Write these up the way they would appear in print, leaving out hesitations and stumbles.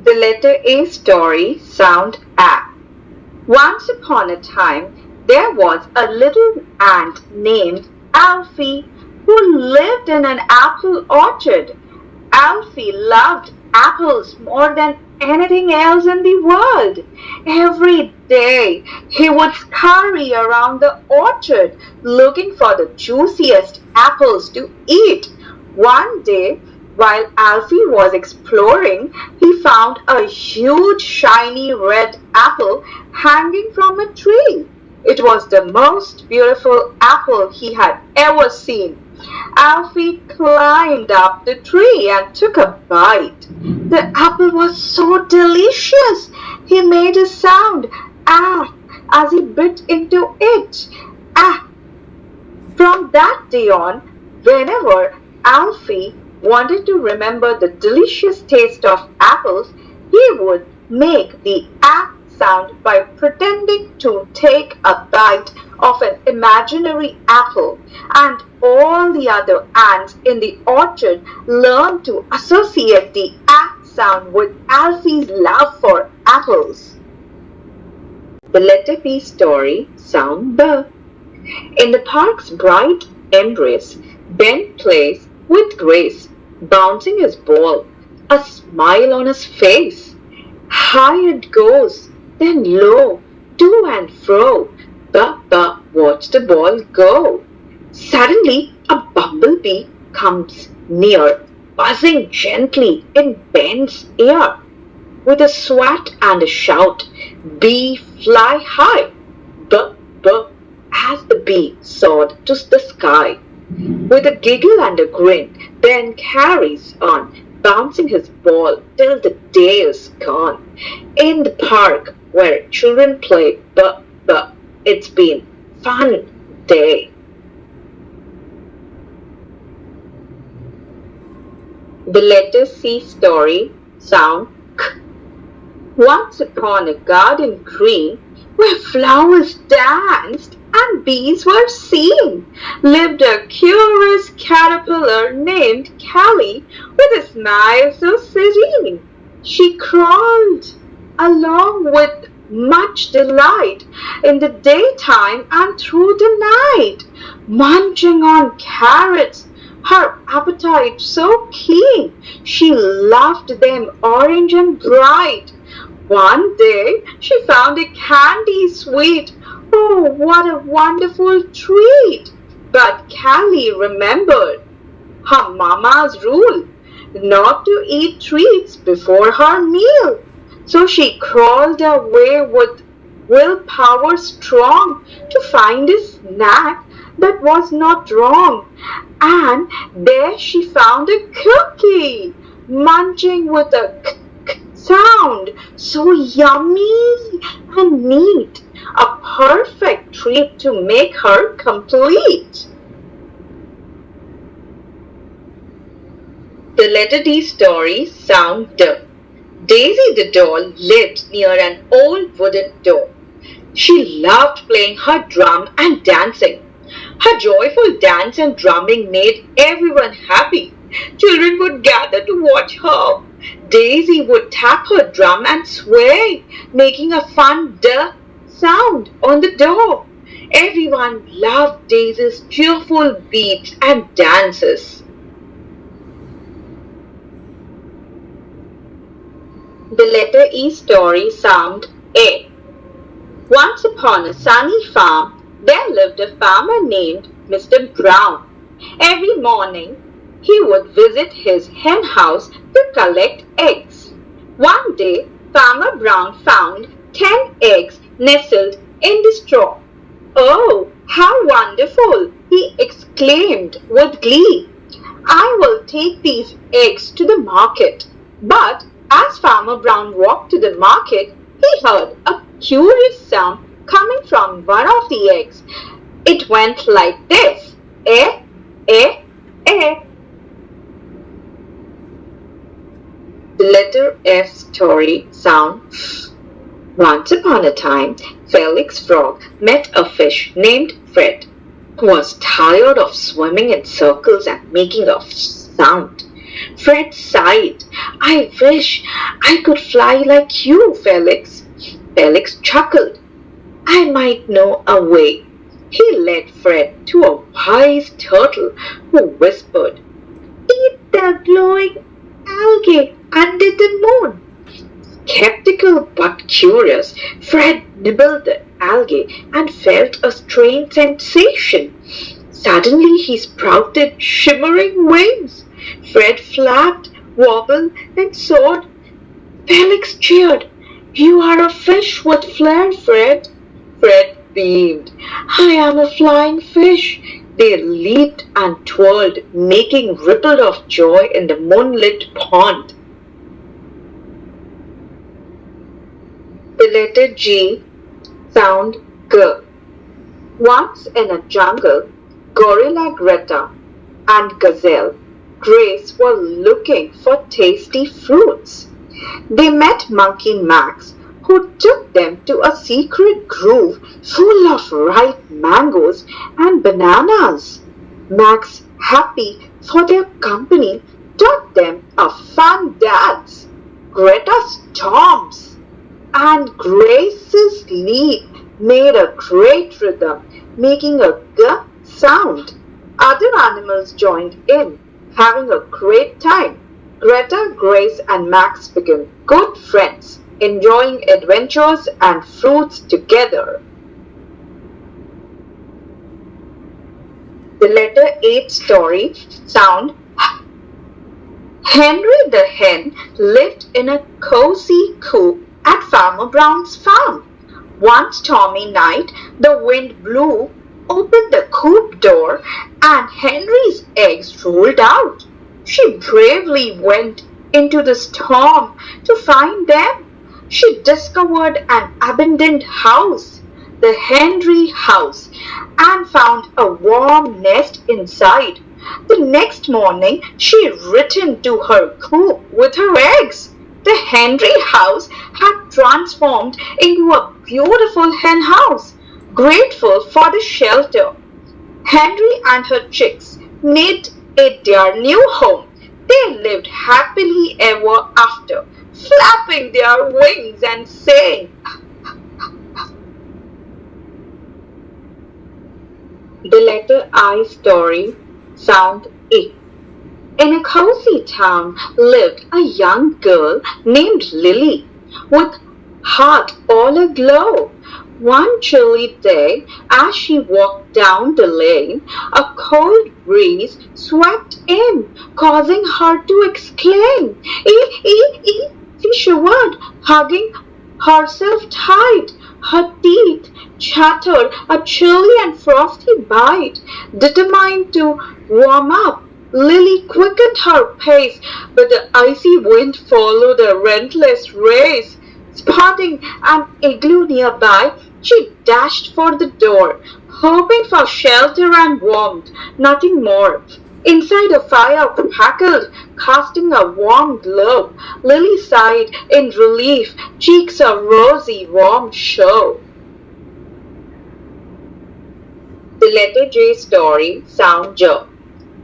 The letter A story, sound A. Once upon a time, there was a little ant named Alfie who lived in an apple orchard. Alfie loved apples more than anything else in the world. Every day he would scurry around the orchard looking for the juiciest apples to eat. One day, while Alfie was exploring, he found a huge shiny red apple hanging from a tree. It was the most beautiful apple he had ever seen. Alfie climbed up the tree and took a bite. The apple was so delicious. He made a sound, ah, as he bit into it. Ah. From that day on, whenever Alfie wanted to remember the delicious taste of apples, he would make the ah sound by pretending to take a bite of an imaginary apple, and all the other ants in the orchard learned to associate the ah sound with Alfie's love for apples. The letter B story, sound B. In the park's bright embrace, Ben plays with grace, bouncing his ball, a smile on his face. High it goes, then low, to and fro. But watch the ball go. Suddenly a bumblebee comes near, buzzing gently in Ben's ear. With a swat and a shout, bee fly high. But as the bee soared to the sky. With a giggle and a grin, Ben carries on, bouncing his ball till the day is gone. In the park where children play, but it's been fun day. The letter C story, sound K. Once upon a garden green where flowers danced and bees were seen, lived a curious caterpillar named Callie with a smile so serene. She crawled along with much delight in the daytime and through the night, munching on carrots, her appetite so keen, she loved them orange and bright. One day she found a candy sweet. Oh, what a wonderful treat! But Callie remembered her mama's rule not to eat treats before her meal. So she crawled away with willpower strong to find a snack that was not wrong. And there she found a cookie, munching with a sound so yummy and neat, a perfect treat to make her complete. The letter D story, sound D. Daisy the doll lived near an old wooden door. She loved playing her drum and dancing. Her joyful dance and drumming made everyone happy. Children would gather to watch her. Daisy would tap her drum and sway, making a fun duh sound on the door. Everyone loved Daisy's cheerful beats and dances. The letter E story, sound A. Once upon a sunny farm, there lived a farmer named Mr. Brown. Every morning, he would visit his hen house to collect eggs. One day, Farmer Brown found 10 eggs nestled in the straw. "Oh, how wonderful!" he exclaimed with glee. "I will take these eggs to the market." But as Farmer Brown walked to the market, he heard a curious sound coming from one of the eggs. It went like this: eh, eh, eh. The letter F story, sound F. Once upon a time, Felix Frog met a fish named Fred, who was tired of swimming in circles and making a sound. Fred sighed. I wish I could fly like you, Felix. Felix chuckled. I might know a way. He led Fred to a wise turtle who whispered, Eat the glowing algae under the moon. Skeptical but curious, Fred nibbled the algae and felt a strange sensation. Suddenly he sprouted shimmering wings. Fred flapped, wobbled, and soared. Felix cheered. You are a fish with flair, Fred. Fred beamed. I am a flying fish. They leaped and twirled, making ripples of joy in the moonlit pond. The letter G sound G. Once in a jungle, Gorilla Greta and Gazelle Grace were looking for tasty fruits. They met Monkey Max, who took them to a secret grove full of ripe mangoes and bananas. Max, happy for their company, taught them a fun dance. Greta storms, and Grace's leap made a great rhythm, making a g sound. Other animals joined in, having a great time. Greta, Grace, and Max became good friends, enjoying adventures and fruits together. The letter H story sound Henry the hen lived in a cozy coop at Farmer Brown's farm. One stormy night, the wind blew open the coop door and Henry's eggs rolled out. She bravely went into the storm to find them. She discovered an abandoned house, the Henry house, and found a warm nest inside. The next morning, she returned to her coop with her eggs. The Henry house had transformed into a beautiful hen house. Grateful for the shelter, Henry and her chicks made it their new home. They lived happily ever after, flapping their wings and saying, The letter I story sound I. In a cozy town lived a young girl named Lily, with heart all aglow. One chilly day, as she walked down the lane, a cold breeze swept in, causing her to exclaim, "Ee, ee, ee!" She shivered, hugging herself tight. Her teeth chattered a chilly and frosty bite. Determined to warm up, Lily quickened her pace, but the icy wind followed a relentless race. Spotting an igloo nearby, she dashed for the door, hoping for shelter and warmth, nothing more. Inside a fire crackled, casting a warm glow. Lily sighed in relief, cheeks a rosy, warm show. The letter J story sound J.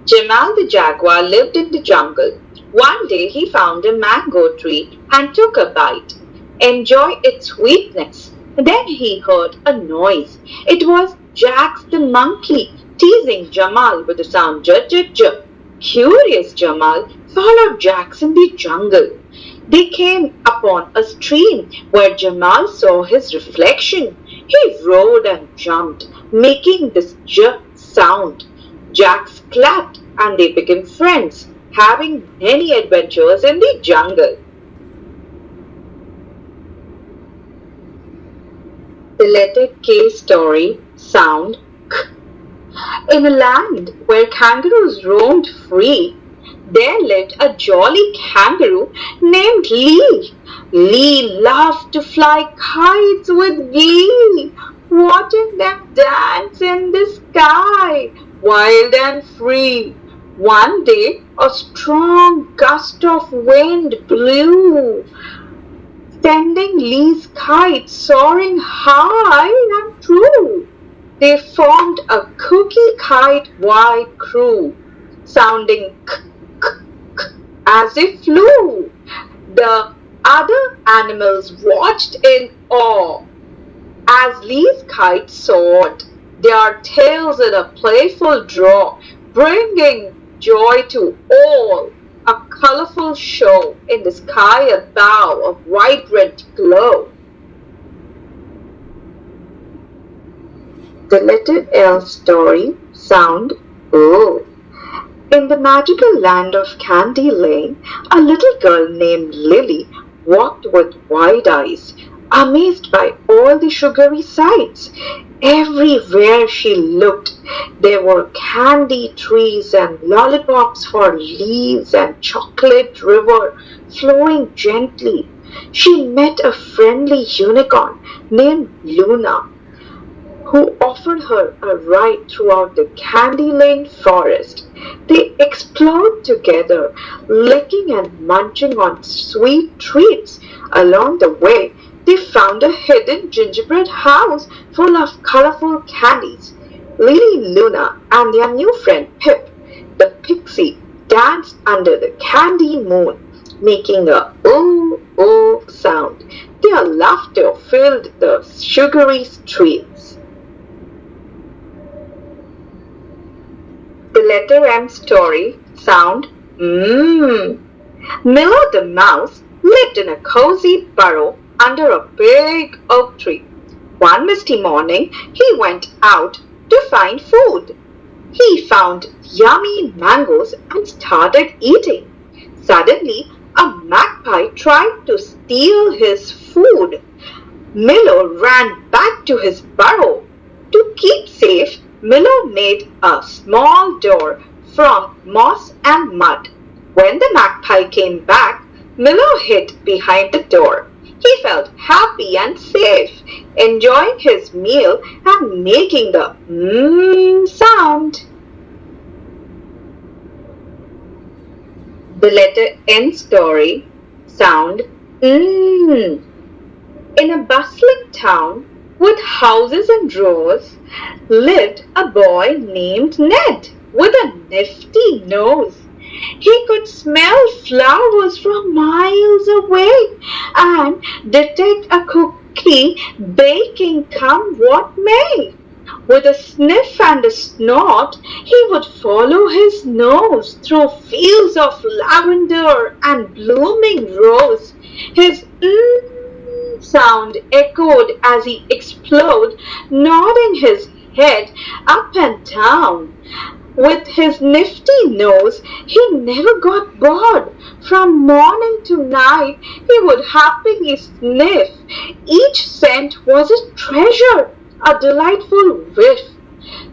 Jamal the jaguar lived in the jungle. One day he found a mango tree and took a bite. Enjoy its sweetness. Then he heard a noise. It was Jax the monkey teasing Jamal with the sound j j j. Curious Jamal followed Jax in the jungle. They came upon a stream where Jamal saw his reflection. He roared and jumped, making this j sound. Jax clapped and they became friends, having many adventures in the jungle. The letter K story sound K. In a land where kangaroos roamed free, there lived a jolly kangaroo named Lee. Lee loved to fly kites with glee, watching them dance in the sky, wild and free. One day, a strong gust of wind blew, sending Lee's kite soaring high and true. They formed a cookie kite wide crew, sounding k, k, k. as they flew. The other animals watched in awe as Lee's kite soared, their tails in a playful draw, bringing joy to all. A colorful show in the sky above, a vibrant glow. The letter L story sound O. In the magical land of Candy Lane, a little girl named Lily walked with wide eyes, amazed by all the sugary sights. Everywhere she looked, there were candy trees and lollipops for leaves and chocolate river flowing gently. She met a friendly unicorn named Luna, who offered her a ride throughout the Candy Lane forest. They explored together, licking and munching on sweet treats. Along the way, they found a hidden gingerbread house full of colorful candies. Lily, Luna, and their new friend Pip, the pixie, danced under the candy moon, making a ooh ooh sound. Their laughter filled the sugary streets. The letter M story sound Miller the mouse lived in a cozy burrow under a big oak tree. One misty morning, he went out to find food. He found yummy mangoes and started eating. Suddenly, a magpie tried to steal his food. Miller ran back to his burrow. To keep safe, Miller made a small door from moss and mud. When the magpie came back, Miller hid behind the door. He felt happy and safe, enjoying his meal and making the sound. The letter N story sound In a bustling town with houses and rows lived a boy named Ned with a nifty nose. He could smell flowers from miles away and detect a cookie baking come what may. With a sniff and a snort, he would follow his nose through fields of lavender and blooming rose. His sound echoed as he explored, nodding his head up and down. With his nifty nose, he never got bored. From morning to night, he would happily sniff. Each scent was a treasure, a delightful whiff.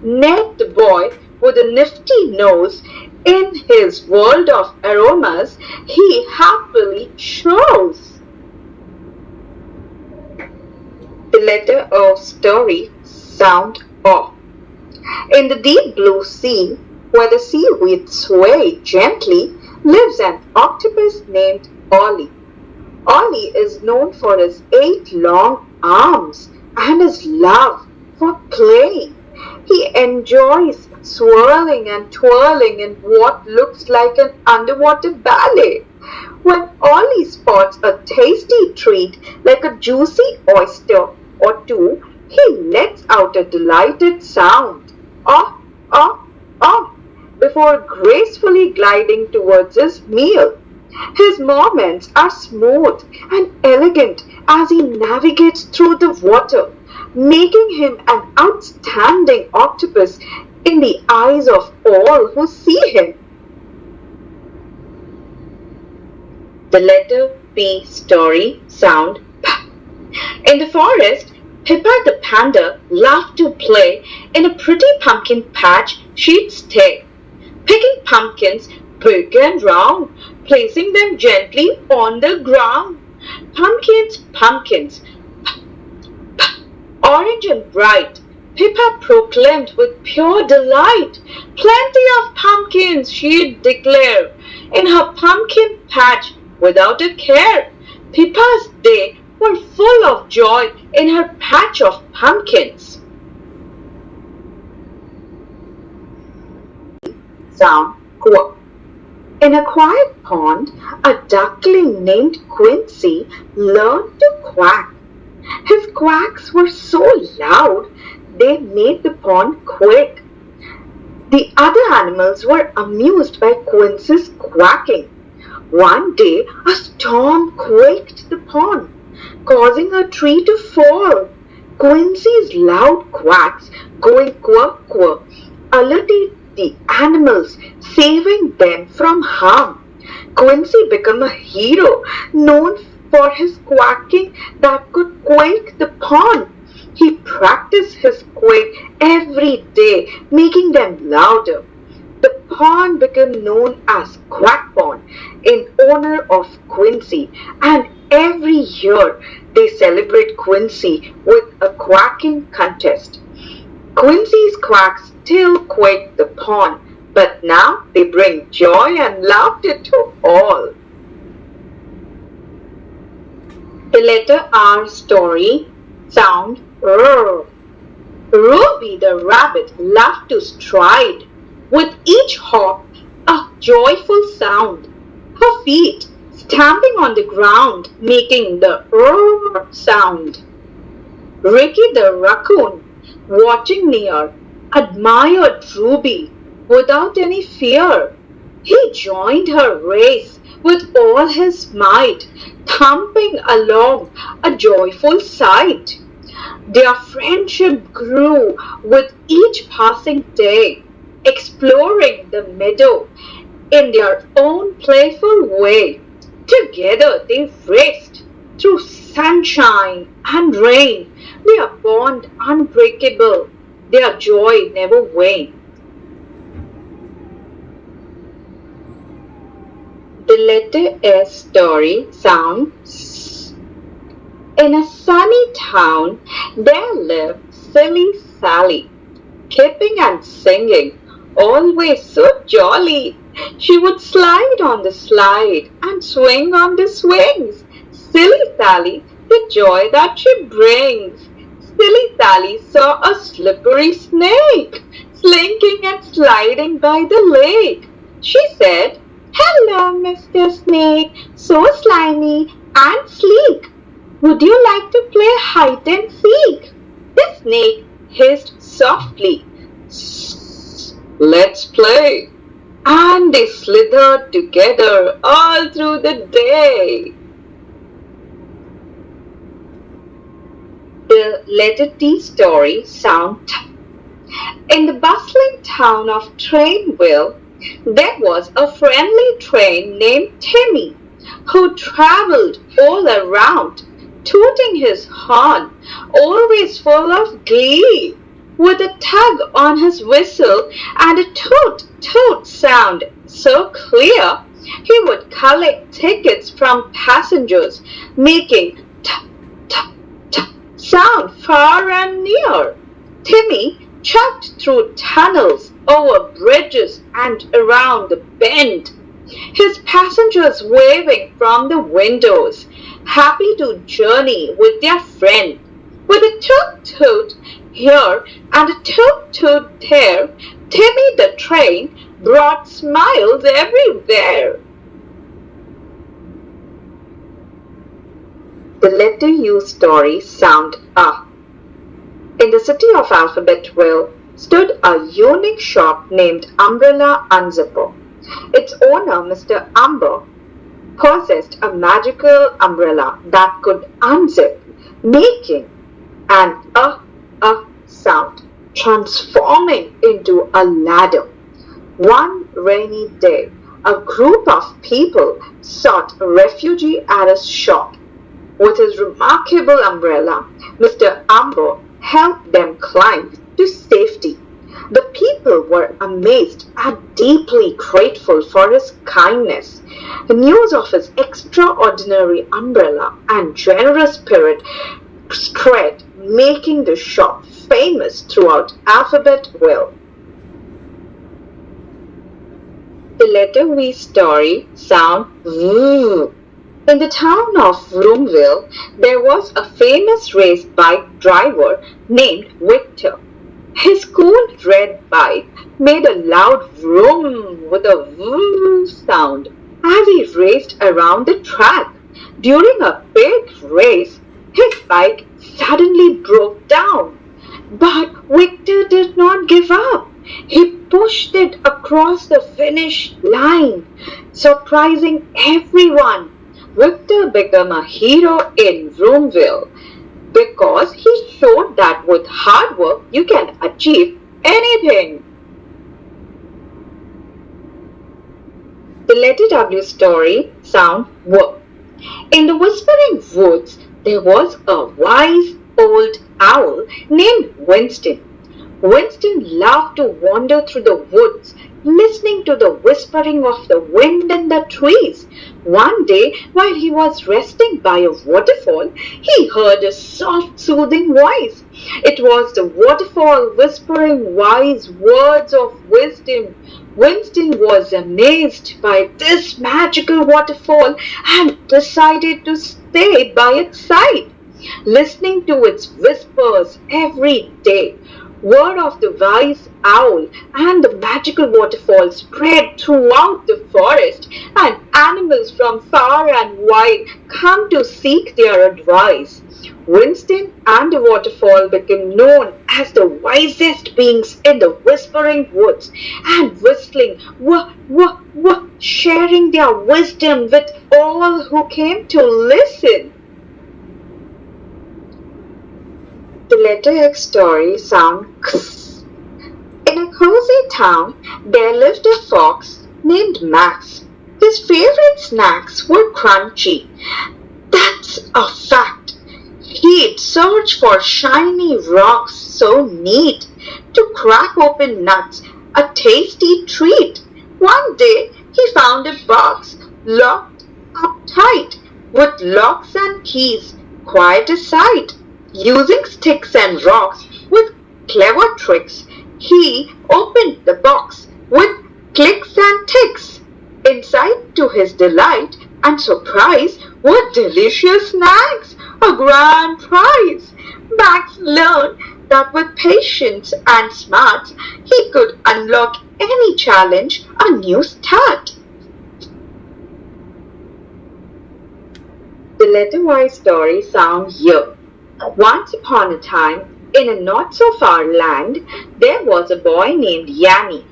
Ned the boy with a nifty nose, in his world of aromas, he happily chose. The letter O story sound O. In the deep blue sea, where the seaweed sway gently, lives an octopus named Ollie. Ollie is known for his 8 long arms and his love for playing. He enjoys swirling and twirling in what looks like an underwater ballet. When Ollie spots a tasty treat like a juicy oyster or two, he lets out a delighted sound. Oh, oh, oh, before gracefully gliding towards his meal. His movements are smooth and elegant as he navigates through the water, making him an outstanding octopus in the eyes of all who see him. The letter P story sound P. In the forest, Pippa the panda loved to play. In a pretty pumpkin patch she'd stay, picking pumpkins big and round, placing them gently on the ground. Pumpkins, pumpkins, orange and bright, Pippa proclaimed with pure delight. Plenty of pumpkins, she'd declare, in her pumpkin patch without a care. Pippa's day were full of joy in her patch of pumpkins. Sound quote. In a quiet pond, a duckling named Quincy learned to quack. His quacks were so loud they made the pond quake. The other animals were amused by Quincy's quacking. One day, a storm quaked the pond, causing a tree to fall. Quincy's loud quacks, going quack quack, alerted the animals, saving them from harm. Quincy became a hero, known for his quacking that could quake the pond. He practiced his quake every day, making them louder. The pond became known as Quack Pond in honor of Quincy, and every year they celebrate Quincy with a quacking contest. Quincy's quacks still quake the pond, but now they bring joy and laughter to all. The letter R story sound R. Ruby the rabbit loved to stride, with each hop a joyful sound. Her feet stamping on the ground, making the R sound. Ricky the raccoon, watching near, admired Ruby without any fear. He joined her race with all his might, thumping along a joyful sight. Their friendship grew with each passing day, exploring the meadow in their own playful way. Together they raced through sunshine and rain, their bond unbreakable, their joy never waned. The letter S story sound S. In a sunny town there lived silly Sally, skipping and singing, always so jolly. She would slide on the slide and swing on the swings. Silly Sally, the joy that she brings. Silly Sally saw a slippery snake slinking and sliding by the lake. She said, "Hello, Mr. Snake, so slimy and sleek. Would you like to play hide and seek?" The snake hissed softly, "Let's play." And they slithered together all through the day. The letter T story sound T. In the bustling town of Trainville, there was a friendly train named Timmy, who traveled all around, tooting his horn, always full of glee. With a tug on his whistle and a toot toot sound so clear, he would collect tickets from passengers, making t t t sound far and near. Timmy chugged through tunnels, over bridges and around the bend, his passengers waving from the windows, happy to journey with their friend. With a toot toot here and a toot toot there, Timmy the train brought smiles everywhere. The letter U story sound A. In the city of Alphabetville stood a unique shop named Umbrella Unzipper. Its owner, Mr. Umber, possessed a magical umbrella that could unzip, making an sound, transforming into a ladder. One rainy day, a group of people sought refuge at his shop. With his remarkable umbrella, Mr. Umber helped them climb to safety. The people were amazed and deeply grateful for his kindness. News of his extraordinary umbrella and generous spirit spread, making the shop famous throughout Alphabetville. The letter V story sound V. In the town of Vroomville, there was a famous race bike driver named Victor. His cool red bike made a loud vroom with a vroom sound as he raced around the track. During a big race, his bike suddenly broke down. But Victor did not give up. He pushed it across the finish line, surprising everyone. Victor became a hero in Vroomville because he showed that with hard work you can achieve anything. The letter W story sound work. In the Whispering Woods, there was a wise old owl named Winston. Winston loved to wander through the woods, listening to the whispering of the wind in the trees. One day, while he was resting by a waterfall, he heard a soft, soothing voice. It was the waterfall whispering wise words of wisdom. Winston was amazed by this magical waterfall and decided to stay by its side, listening to its whispers every day. Word of the wise owl and the magical waterfall spread throughout the forest, and animals from far and wide come to seek their advice. Winston and the waterfall became known as the wisest beings in the whispering woods, and whistling wah wah wah, sharing their wisdom with all who came to listen. The letter X story sound X. In a cozy town, there lived a fox named Max. His favorite snacks were crunchy. That's a fact. He'd search for shiny rocks so neat to crack open nuts, a tasty treat. One day he found a box locked up tight with locks and keys, quite a sight. Using sticks and rocks with clever tricks, he opened the box with clicks and ticks. Inside, to his delight and surprise, were delicious snacks, a grand prize. Max learned that with patience and smarts, he could unlock any challenge, a new start. The letter Y story sound here. Once upon a time, in a not so far land, there was a boy named Yanni.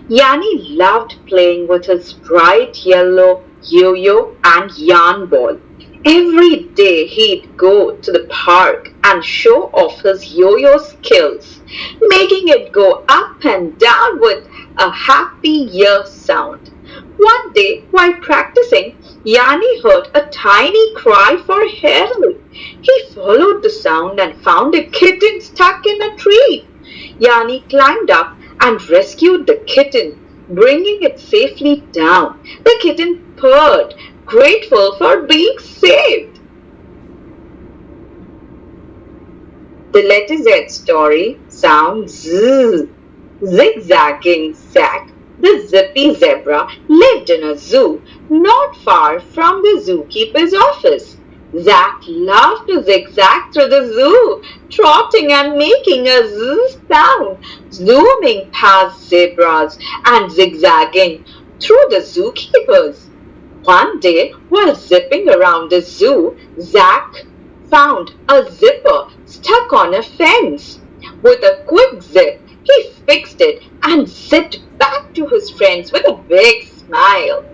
Yanni loved playing with his bright yellow yo-yo and yarn ball. Every day he'd go to the park and show off his yo-yo skills, making it go up and down with a happy year sound. One day, while practicing, Yanni heard a tiny cry for help. He followed the sound and found a kitten stuck in a tree. Yanni climbed up and rescued the kitten, bringing it safely down. The kitten purred, grateful for being saved. The letter Z story sounds Z. Zigzagging Zack, the zippy zebra, lived in a zoo not far from the zookeeper's office. Zack loved to zigzag through the zoo, trotting and making a z sound, zooming past zebras and zigzagging through the zookeepers. One day, while zipping around the zoo, Zack found a zipper stuck on a fence. With a quick zip, he fixed it and zipped back to his friends with a big smile.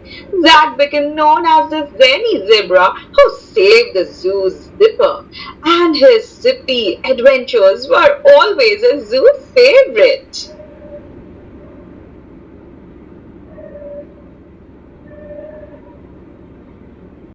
Zack became known as the Zenny Zebra who saved the zoo's zipper, and his zippy adventures were always a zoo favorite.